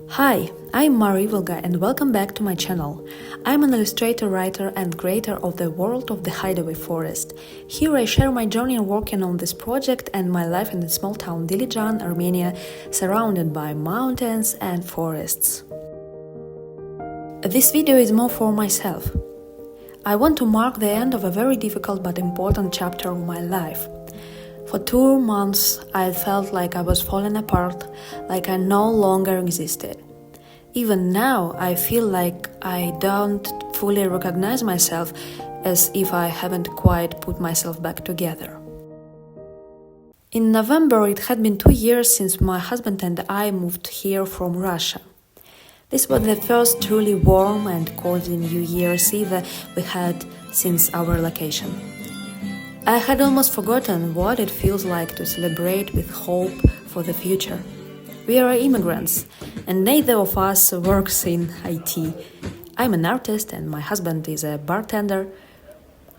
Hi, I'm Marie Vilga and welcome back to my channel. I'm an illustrator, writer and creator of the world of the hideaway forest. Here I share my journey working on this project and my life in the small town Dilijan, Armenia, surrounded by mountains and forests. This video is more for myself. I want to mark the end of a very difficult but important chapter of my life. For 2 months, I felt like I was falling apart, like I no longer existed. Even now, I feel like I don't fully recognize myself, as if I haven't quite put myself back together. In November, it had been 2 years since my husband and I moved here from Russia. This was the first truly warm and cozy New Year's Eve we had since our relocation. I had almost forgotten what it feels like to celebrate with hope for the future. We are immigrants, and neither of us works in IT. I'm an artist and my husband is a bartender.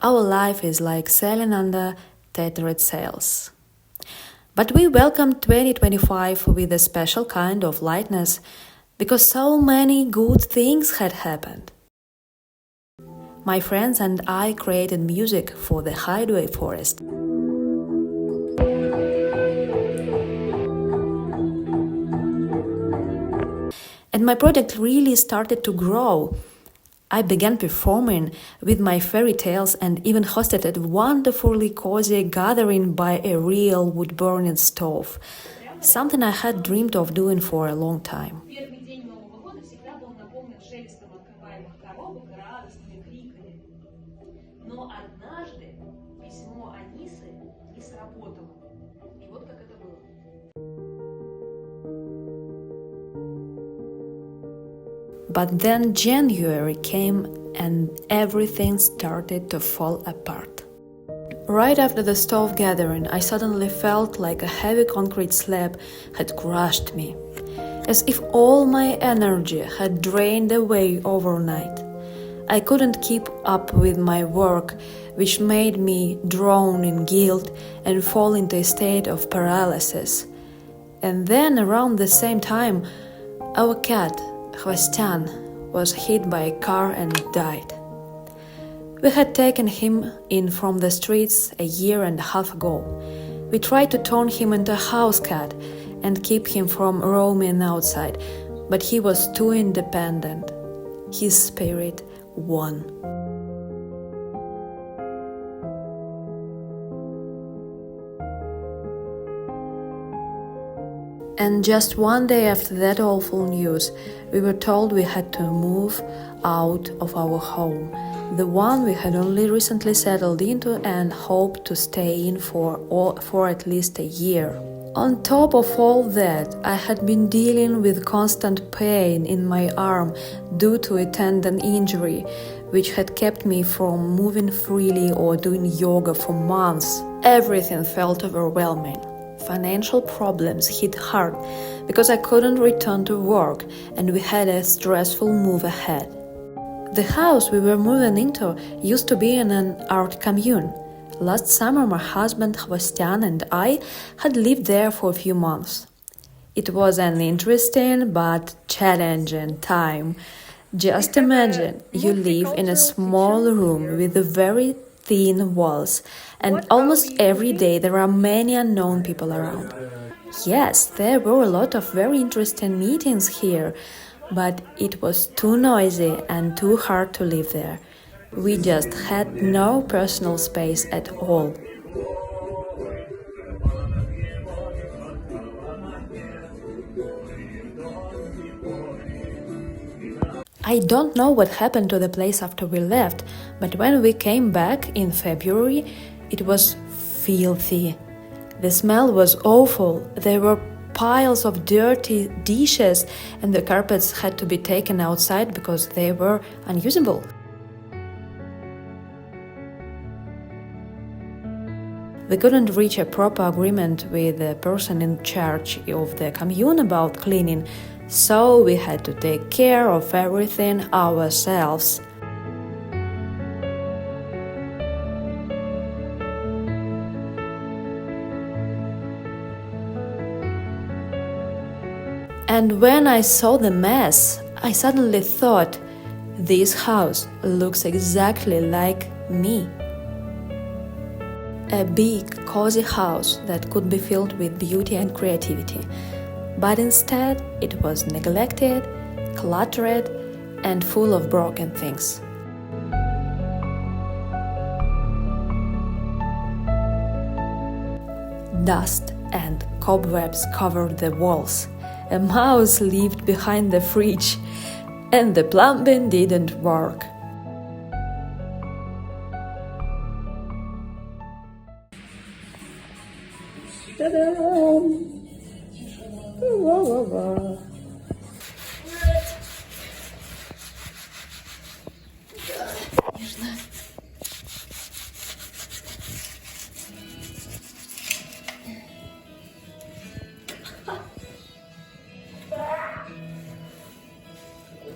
Our life is like sailing under tethered sails. But we welcomed 2025 with a special kind of lightness, because so many good things had happened. My friends and I created music for the hideaway forest. And my project really started to grow. I began performing with my fairy tales and even hosted a wonderfully cozy gathering by a real wood-burning stove, something I had dreamed of doing for a long time. But then January came and everything started to fall apart. Right after the stove gathering, I suddenly felt like a heavy concrete slab had crushed me, as if all my energy had drained away overnight. I couldn't keep up with my work, which made me drown in guilt and fall into a state of paralysis. And then around the same time, our cat, Sebastian, was hit by a car and died. We had taken him in from the streets a year and a half ago. We tried to turn him into a house cat and keep him from roaming outside, but he was too independent. His spirit won. And just one day after that awful news, we were told we had to move out of our home, the one we had only recently settled into and hoped to stay in for at least a year. On top of all that, I had been dealing with constant pain in my arm due to a tendon injury, which had kept me from moving freely or doing yoga for months. Everything felt overwhelming. Financial problems hit hard because I couldn't return to work and we had a stressful move ahead. The house we were moving into used to be in an art commune. Last summer my husband Sebastian and I had lived there for a few months. It was an interesting but challenging time. Just imagine you live in a small room with very thin walls, and almost every day there are many unknown people around. Yes, there were a lot of very interesting meetings here, but it was too noisy and too hard to live there. We just had no personal space at all. I don't know what happened to the place after we left, but when we came back in February, it was filthy. The smell was awful. There were piles of dirty dishes and the carpets had to be taken outside because they were unusable. We couldn't reach a proper agreement with the person in charge of the commune about cleaning, so we had to take care of everything ourselves. And when I saw the mess, I suddenly thought, this house looks exactly like me. A big, cozy house that could be filled with beauty and creativity. But instead, it was neglected, cluttered, and full of broken things. Dust and cobwebs covered the walls. A mouse lived behind the fridge, and the plumbing didn't work.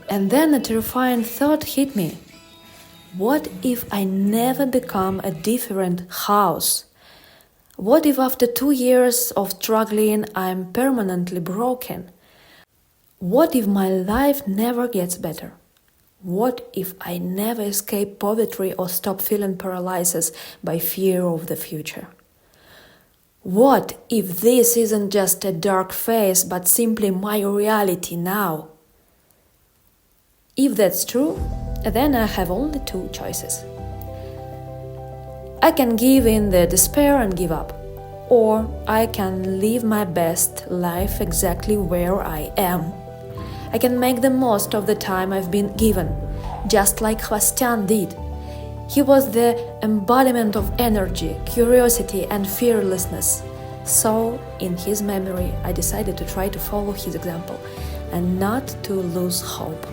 And then a terrifying thought hit me. What if I never become a different house? What if after 2 years of struggling I'm permanently broken? What if my life never gets better? What if I never escape poverty or stop feeling paralyzed by fear of the future? What if this isn't just a dark phase but simply my reality now? If that's true, then I have only 2 choices. I can give in the despair and give up, or I can live my best life exactly where I am. I can make the most of the time I've been given, just like Sebastian did. He was the embodiment of energy, curiosity, and fearlessness. So, in his memory, I decided to try to follow his example and not to lose hope.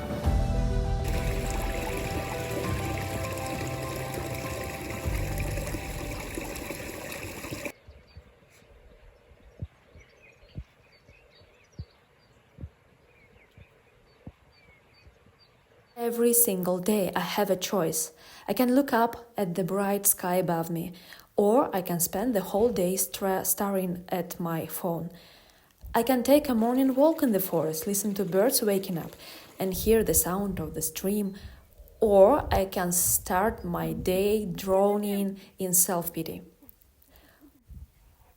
Every single day I have a choice. I can look up at the bright sky above me, or I can spend the whole day staring at my phone. I can take a morning walk in the forest, listen to birds waking up, and hear the sound of the stream, or I can start my day drowning in self-pity.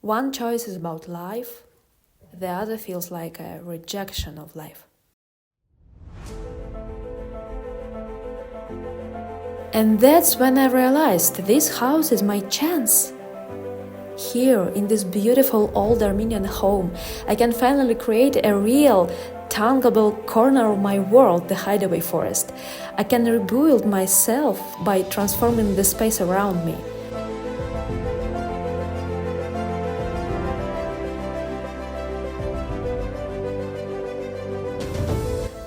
One choice is about life, the other feels like a rejection of life. And that's when I realized this house is my chance. Here, in this beautiful old Armenian home, I can finally create a real, tangible corner of my world, the hideaway forest. I can rebuild myself by transforming the space around me.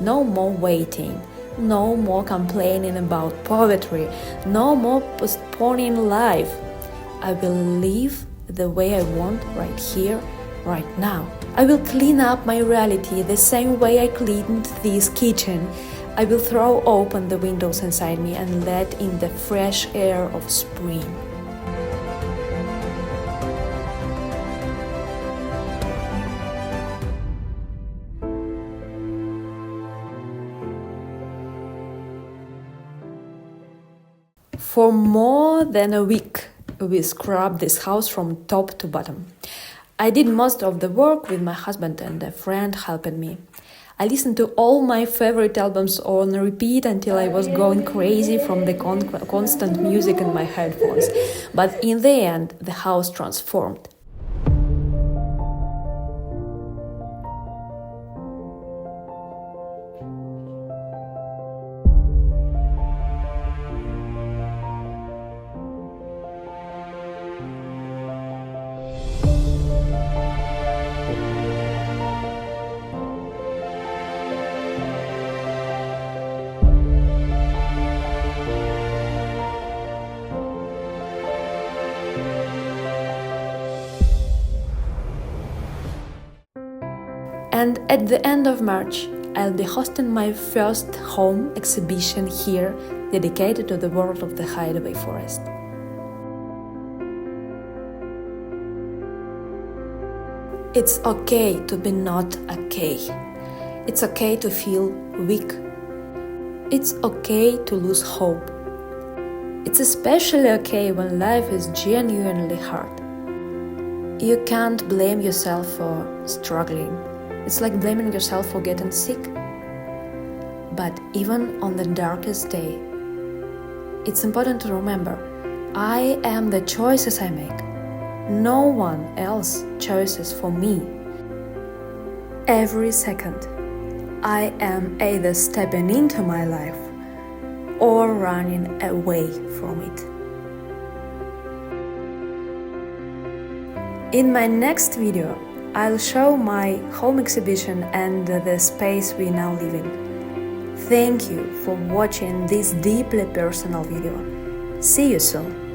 No more waiting. No more complaining about poverty, no more postponing life. I will live the way I want right here, right now. I will clean up my reality the same way I cleaned this kitchen. I will throw open the windows inside me and let in the fresh air of spring. For more than a week, we scrubbed this house from top to bottom. I did most of the work with my husband and a friend helping me. I listened to all my favorite albums on repeat until I was going crazy from the constant music in my headphones. But in the end, the house transformed. And at the end of March, I'll be hosting my first home exhibition here, dedicated to the world of the hideaway forest. It's okay to be not okay. It's okay to feel weak. It's okay to lose hope. It's especially okay when life is genuinely hard. You can't blame yourself for struggling. It's like blaming yourself for getting sick. But even on the darkest day, it's important to remember, I am the choices I make. No one else chooses for me. Every second, I am either stepping into my life or running away from it. In my next video, I'll show my home exhibition and the space we now live in. Thank you for watching this deeply personal video. See you soon.